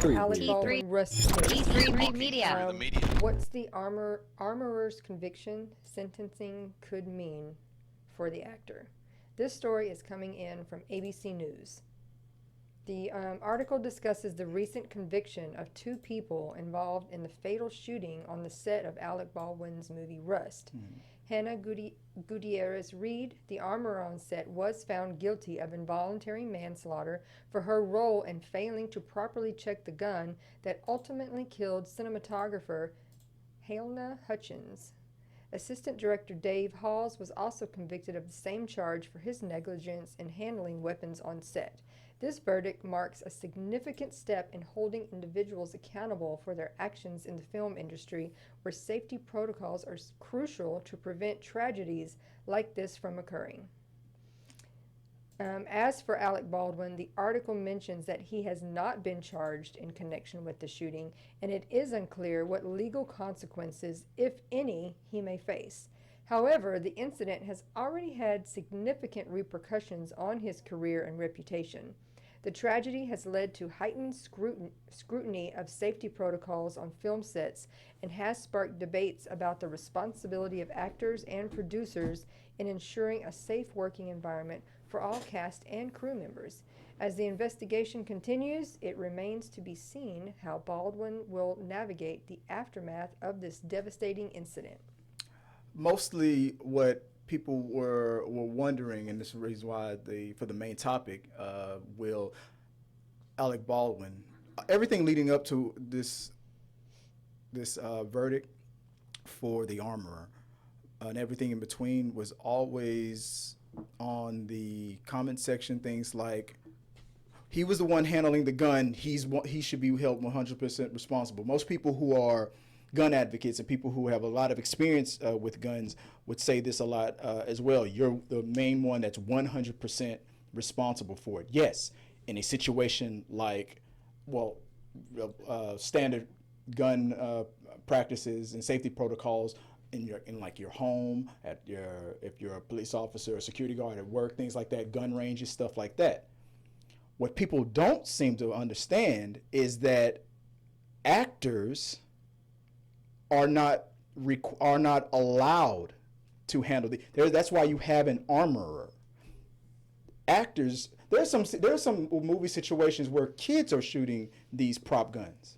Alec Baldwin Rust case. T3 Media. The media. What's the armorer's conviction sentencing could mean for the actor? This story is coming in from ABC News. The article discusses the recent conviction of two people involved in the fatal shooting on the set of Alec Baldwin's movie Rust. Hannah Gutierrez Reed, the armorer on set, was found guilty of involuntary manslaughter for her role in failing to properly check the gun that ultimately killed cinematographer Halyna Hutchins. Assistant Director Dave Halls was also convicted of the same charge for his negligence in handling weapons on set. This verdict marks a significant step in holding individuals accountable for their actions in the film industry, where safety protocols are crucial to prevent tragedies like this from occurring. As for Alec Baldwin, the article mentions that he has not been charged in connection with the shooting, and it is unclear what legal consequences, if any, he may face. However, the incident has already had significant repercussions on his career and reputation. The tragedy has led to heightened scrutiny of safety protocols on film sets and has sparked debates about the responsibility of actors and producers in ensuring a safe working environment for all cast and crew members. As the investigation continues, it remains to be seen how Baldwin will navigate the aftermath of this devastating incident. Mostly what people were wondering, and this is the reason why for the main topic, will Alec Baldwin, everything leading up to this verdict for the armorer and everything in between was always on the comment section, things like, he was the one handling the gun, he should be held 100% responsible. Most people who are gun advocates and people who have a lot of experience with guns would say this a lot as well. You're the main one that's 100% responsible for it. Yes, in a situation like, standard gun practices and safety protocols in like your home, if you're a police officer or security guard at work, things like that, gun ranges, stuff like that. What people don't seem to understand is that actors are not allowed to handle that's why you have an armorer. Actors, there's some movie situations where kids are shooting these prop guns.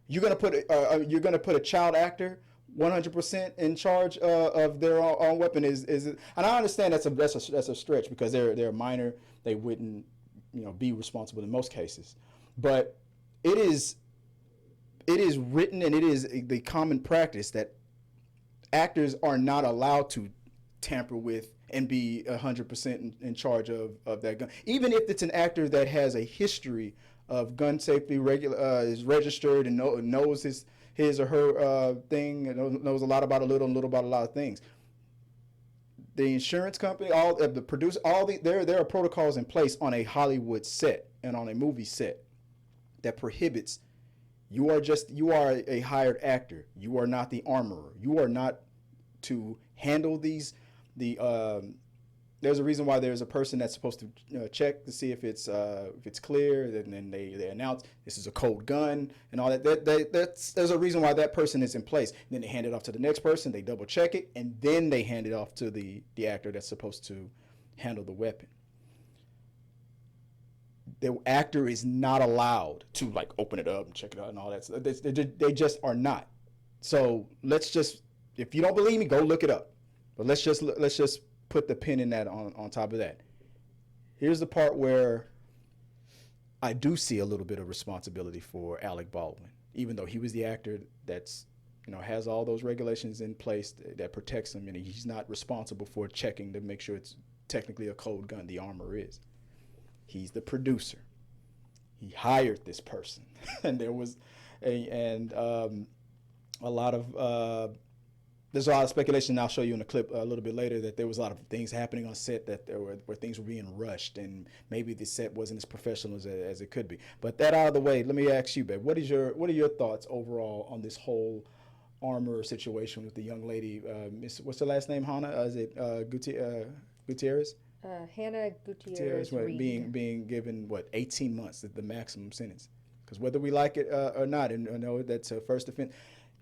You're gonna put a child actor 100% in charge of their own weapon is, and I understand that's a stretch because they're minor, they wouldn't be responsible in most cases, but it is written and it is the common practice that actors are not allowed to tamper with and be 100% in charge of that gun. Even if it's an actor that has a history of gun safety, is registered and knows his or her thing, and knows a lot about a little about a lot of things. The insurance company, all of the producer, there are protocols in place on a Hollywood set and on a movie set that prohibits. You are a hired actor. You are not the armorer. You are not to handle these. There's a reason why there's a person that's supposed to check to see if it's clear. And then they announce this is a cold gun and all that. There's a reason why that person is in place. And then they hand it off to the next person. They double check it, and then they hand it off to the actor that's supposed to handle the weapon. The actor is not allowed to open it up and check it out and all that. They just are not. So if you don't believe me, go look it up. But let's just put the pin in that on top of that. Here's the part where I do see a little bit of responsibility for Alec Baldwin, even though he was the actor that's has all those regulations in place that protects him, and he's not responsible for checking to make sure it's technically a cold gun. The armor is. He's the producer. He hired this person, and there was a lot of there's a lot of speculation. I'll show you in a clip a little bit later that there was a lot of things happening on set where things were being rushed, and maybe the set wasn't as professional as it could be. But that out of the way, let me ask you, babe, what are your thoughts overall on this whole armor situation with the young lady? What's her last name? Hannah? Is it Gutierrez? Hannah Gutierrez Reed. Being given 18 months, the maximum sentence. Because whether we like it or not, and I know that's a first offense,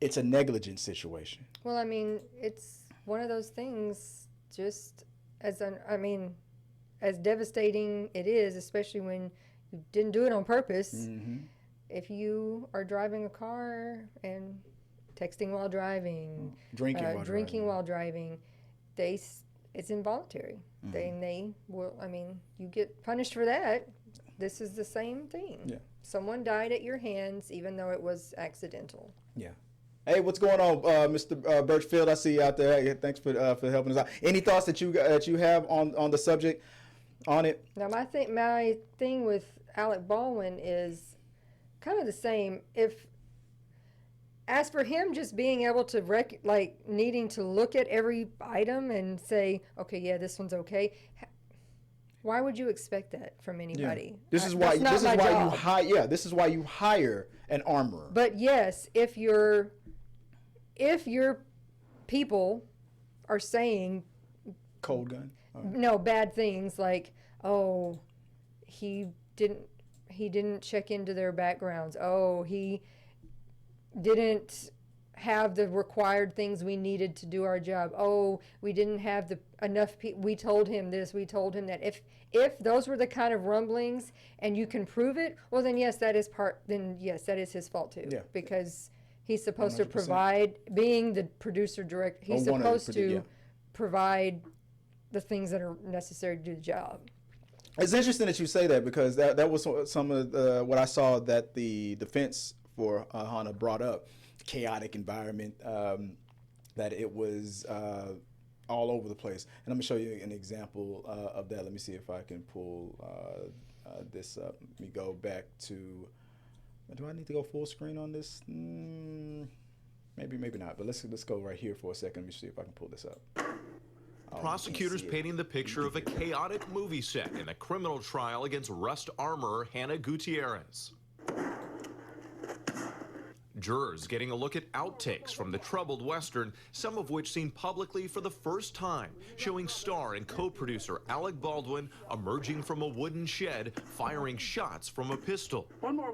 it's a negligent situation. Well, I mean, it's one of those things. Just as devastating it is, especially when you didn't do it on purpose. Mm-hmm. If you are driving a car and texting while driving, drinking while driving, it's involuntary. Mm-hmm. They will. I mean, you get punished for that. This is the same thing. Yeah. Someone died at your hands, even though it was accidental. Yeah. Hey, what's going on, Mr. Birchfield? I see you out there. Hey, thanks for helping us out. Any thoughts that you have on the subject, on it? Now, my thing with Alec Baldwin is kind of the same. As for him just being able to needing to look at every item and say, okay, yeah, this one's okay. Why would you expect that from anybody? Yeah. This is why you hire an armorer. But yes, if your people are saying cold gun. No, bad things like, oh, he didn't check into their backgrounds. Oh, he didn't have the required things we needed to do our job. Oh, we didn't have enough people. We told him this, we told him that. If those were the kind of rumblings and you can prove it, well then yes, that is his fault too. Yeah. Because he's supposed 100%. To provide, being the producer director, he's supposed to provide the things that are necessary to do the job. It's interesting that you say that, because that was some of what I saw that the defense for Halyna brought up. Chaotic environment, that it was all over the place. And I'm going to show you an example of that. Let me see if I can pull this up. Let me go back to, do I need to go full screen on this? Maybe not, but let's go right here for a second. Let me see if I can pull this up. Prosecutors painting the picture of a chaotic movie set in a criminal trial against Rust armorer Hannah Gutierrez. Jurors getting a look at outtakes from the troubled Western, some of which seen publicly for the first time, showing star and co-producer Alec Baldwin emerging from a wooden shed, firing shots from a pistol. One more.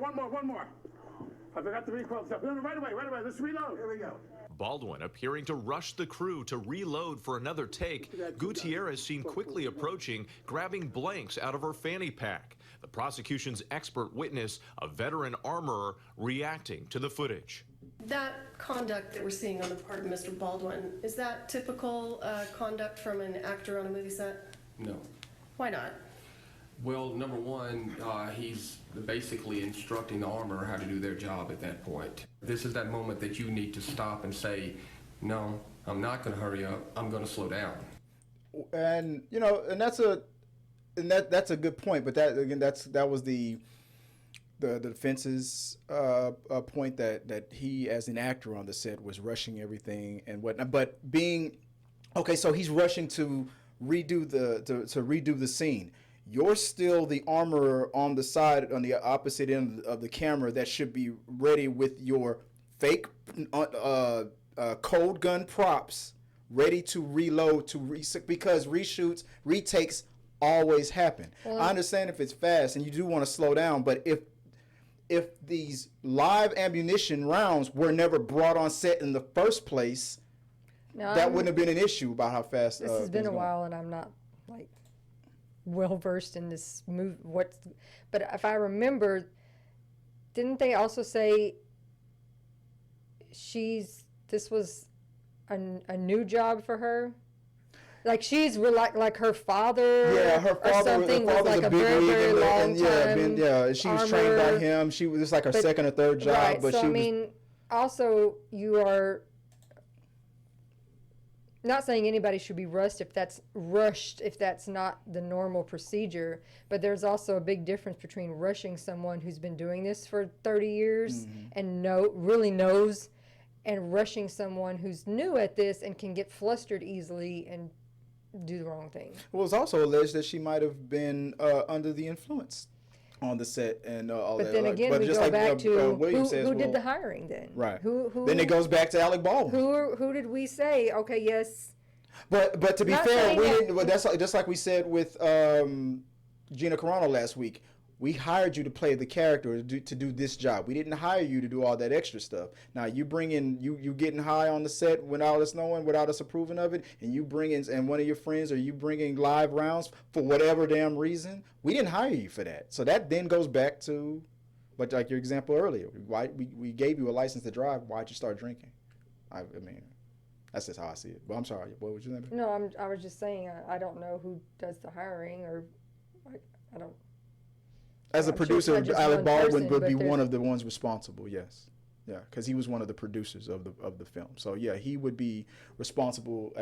I forgot the recoil stuff. No, right away. Let's reload. Here we go. Baldwin appearing to rush the crew to reload for another take. Gutierrez seen quickly approaching, grabbing blanks out of her fanny pack. The prosecution's expert witness, a veteran armorer, reacting to the footage. That conduct that we're seeing on the part of Mr. Baldwin, is that typical conduct from an actor on a movie set? No. Why not? Well, number one, he's basically instructing the armorer how to do their job at that point. This is that moment that you need to stop and say, no, I'm not going to hurry up. I'm going to slow down. And, that's a good point. But that was the defense's point that he, as an actor on the set, was rushing everything and whatnot. But so he's rushing to redo the scene. You're still the armorer on the side, on the opposite end of the camera, that should be ready with your fake cold gun props, ready to reload, because reshoots, retakes always happen. Well, I understand if it's fast and you do want to slow down, but if these live ammunition rounds were never brought on set in the first place, that wouldn't have been an issue about how fast. This has been a while, and I'm not well versed in this move. But if I remember, didn't they also say this was a new job for her? Like she's like her father. Yeah, her father. Or something was like a very, very long time. She was trained by him. She was just like her second or third job. Right. But so also you are not saying anybody should be rushed if that's not the normal procedure. But there's also a big difference between rushing someone who's been doing this for 30 years and really knows, and rushing someone who's new at this and can get flustered easily and do the wrong thing. Well, it's also alleged that she might have been under the influence on the set and all that. But then again, we go back to who did the hiring then? Right. Who then it goes back to Alec Baldwin. Who did we say? Okay, yes. But to be fair, we didn't. That's just like we said with Gina Carano last week. We hired you to play the character to do this job. We didn't hire you to do all that extra stuff. Now you bring in you getting high on the set without us knowing, without us approving of it, and you bring in and one of your friends or you bringing live rounds for whatever damn reason. We didn't hire you for that. So that then goes back to, but like your example earlier, why we gave you a license to drive. Why'd you start drinking? I mean, that's just how I see it. But I'm sorry. What was your name? No, I was just saying I don't know who does the hiring, or I don't. As a I'm sure it's producer, not just Alec one Baldwin person, would but be there's- one of the ones responsible. Yes, yeah, because he was one of the producers of the film. So yeah, he would be responsible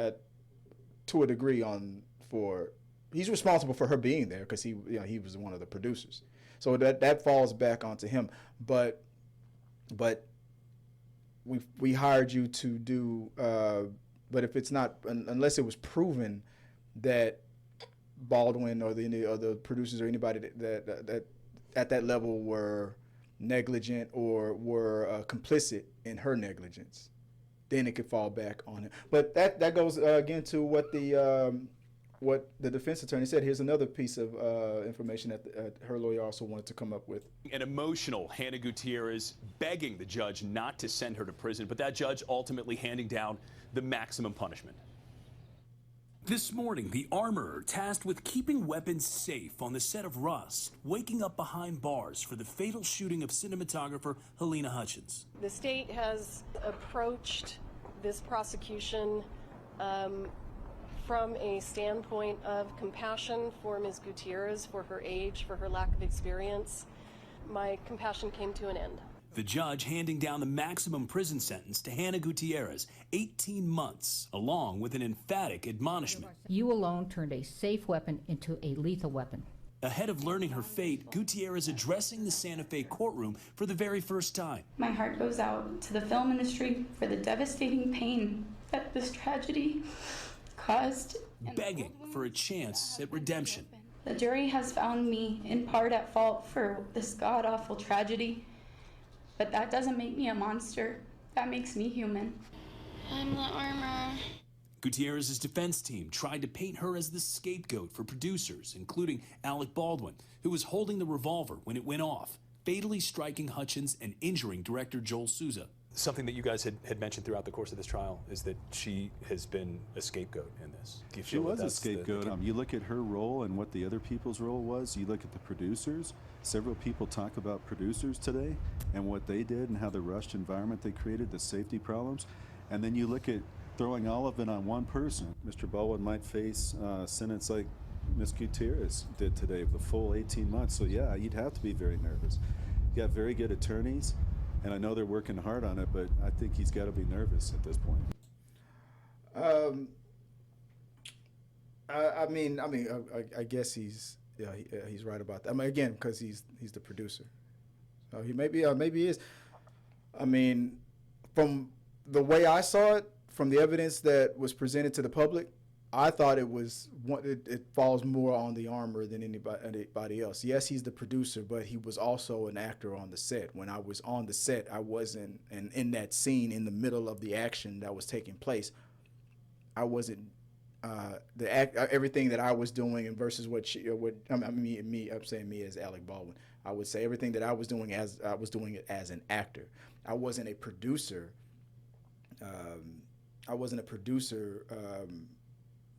to a degree he's responsible for her being there because he was one of the producers. So that falls back onto him. But we hired you to do. But if it's not, unless it was proven that Baldwin or any other producers or anybody that at that level were negligent or were complicit in her negligence, then it could fall back on him. But that goes again to what the defense attorney said. Here's another piece of information that her lawyer also wanted to come up with. An emotional Hannah Gutierrez begging the judge not to send her to prison, but that judge ultimately handing down the maximum punishment. This morning, the armorer tasked with keeping weapons safe on the set of Rust, waking up behind bars for the fatal shooting of cinematographer Halyna Hutchins. The state has approached this prosecution from a standpoint of compassion for Ms. Gutierrez, for her age, for her lack of experience. My compassion came to an end. The judge handing down the maximum prison sentence to Hannah Gutierrez, 18 months, along with an emphatic admonishment. You alone turned a safe weapon into a lethal weapon. Ahead of learning her fate, Gutierrez addressing the Santa Fe courtroom for the very first time. My heart goes out to the film industry for the devastating pain that this tragedy caused. Begging for a chance at redemption. The jury has found me in part at fault for this god-awful tragedy. But that doesn't make me a monster. That makes me human. I'm the armor. Gutierrez's defense team tried to paint her as the scapegoat for producers, including Alec Baldwin, who was holding the revolver when it went off, fatally striking Hutchins and injuring director Joel Souza. Something that you guys had mentioned throughout the course of this trial is that she has been a scapegoat in this. Do you She feel was that a that's scapegoat. You look at her role and what the other people's role was. You look at the producers. Several people talk about producers today and what they did and how the rushed environment they created, the safety problems. And then you look at throwing all of it on one person. Mr. Baldwin might face a sentence like Ms. Gutierrez did today, the full 18 months. So yeah, you'd have to be very nervous. You got very good attorneys, and I know they're working hard on it, but I think he's got to be nervous at this point. I guess he's right about that. I mean, again, because he's the producer, so he maybe he is. I mean, from the way I saw it, from the evidence that was presented to the public, I thought it falls more on the armor than anybody else. Yes, he's the producer, but he was also an actor on the set. When I was on the set, I wasn't, and in that scene in the middle of the action that was taking place, I wasn't everything that I was doing and versus I'm saying me as Alec Baldwin. I would say everything that I was doing it as an actor. I wasn't a producer.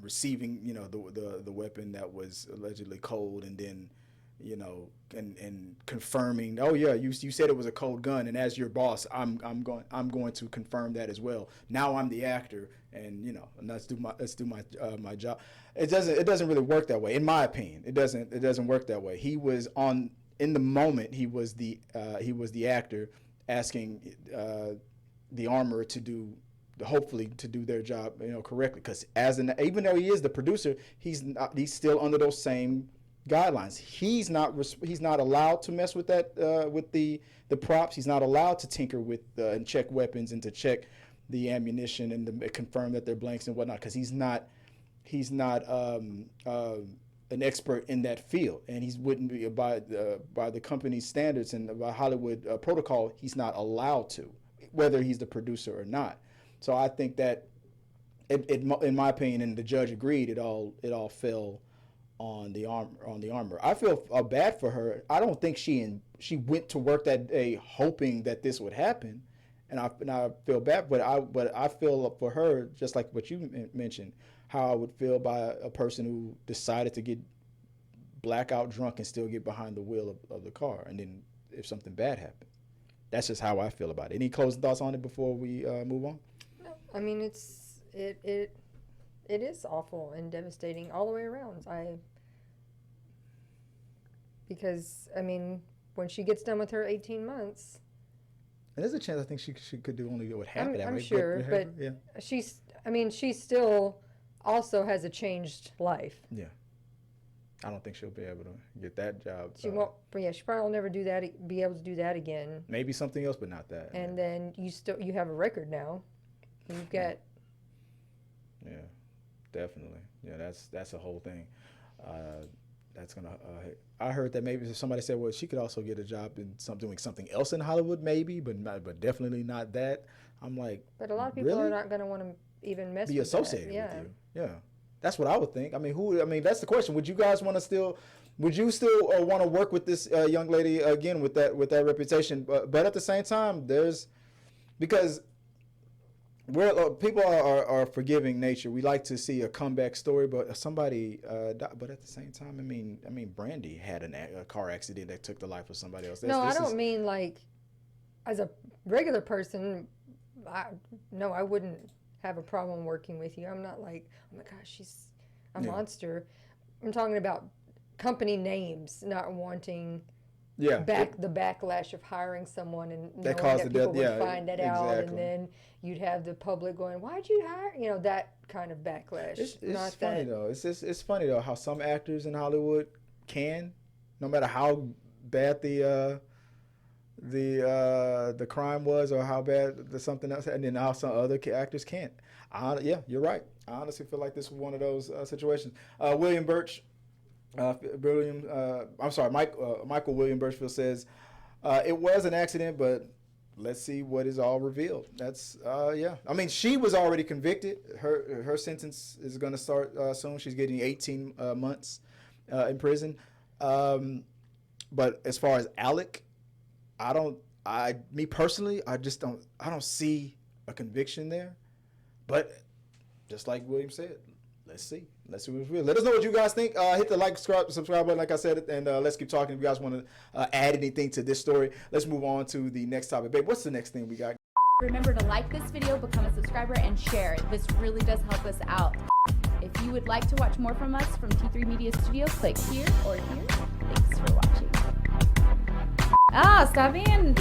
Receiving, the weapon that was allegedly cold, and then, and confirming, oh yeah, you said it was a cold gun, and as your boss, I'm going to confirm that as well. Now I'm the actor, and let's do my job. It doesn't really work that way, in my opinion. It doesn't work that way. He was in the moment. He was the actor asking the armorer hopefully to do their job, correctly. Because even though he is the producer, he's still under those same guidelines. He's not allowed to mess with that with the props. He's not allowed to tinker with and check weapons and to check the ammunition and to confirm that they're blanks and whatnot. Because he's not an expert in that field, and he wouldn't be by the company's standards and by Hollywood protocol. He's not allowed to, whether he's the producer or not. So I think that, in my opinion, and the judge agreed, it all fell on the armor. I feel bad for her. I don't think she went to work that day hoping that this would happen, and I feel bad. But I feel for her just like what you mentioned, how I would feel by a person who decided to get blackout drunk and still get behind the wheel of the car, and then if something bad happened. That's just how I feel about it. Any closing thoughts on it before we move on? No, I mean it is awful and devastating all the way around. Because I mean, when she gets done with her 18 months, and there's a chance I think she could do only what happened. I'm sure, but yeah. she still also has a changed life. Yeah. I don't think she'll be able to get that job. She won't. Yeah, she probably will never be able to do that again. Maybe something else, but not that. And then you have a record now. You've got. Yeah, definitely. Yeah, that's a whole thing. That's gonna. I heard that maybe somebody said, well, she could also get a job in doing something else in Hollywood, maybe, but definitely not that. I'm like. But a lot of people are not going to want to even mess with that. Be associated with you. Yeah. That's what I would think. I mean, that's the question. Would you guys want to still? Would you still want to work with this young lady again with that reputation? But at the same time, because people are forgiving nature. We like to see a comeback story, but somebody. But at the same time, I mean, Brandy had a car accident that took the life of somebody else. I don't mean like as a regular person. I wouldn't have a problem working with you. I'm not like, oh my gosh, she's a monster. I'm talking about company names not wanting the backlash of hiring someone and knowing that people would find that out, and then you'd have the public going, why'd you hire, that kind of backlash. It's funny though. It's funny though how some actors in Hollywood can, no matter how bad the crime was or how bad something else, and then how some other actors can't. Yeah, you're right. I honestly feel like this was one of those situations. William Birch, Michael William Birchfield says, it was an accident, but let's see what is all revealed. That's, yeah. I mean, she was already convicted. Her sentence is going to start soon. She's getting 18 months in prison. But as far as Alec, I don't see a conviction there. But just like William said, let's see what's real. Let us know what you guys think. Hit the subscribe button, like I said, and let's keep talking. If you guys want to add anything to this story, let's move on to the next topic. Babe, what's the next thing we got? Remember to like this video, become a subscriber, and share. This really does help us out. If you would like to watch more from us from T3 Media Studio, click here or here. Thanks for watching. Stop being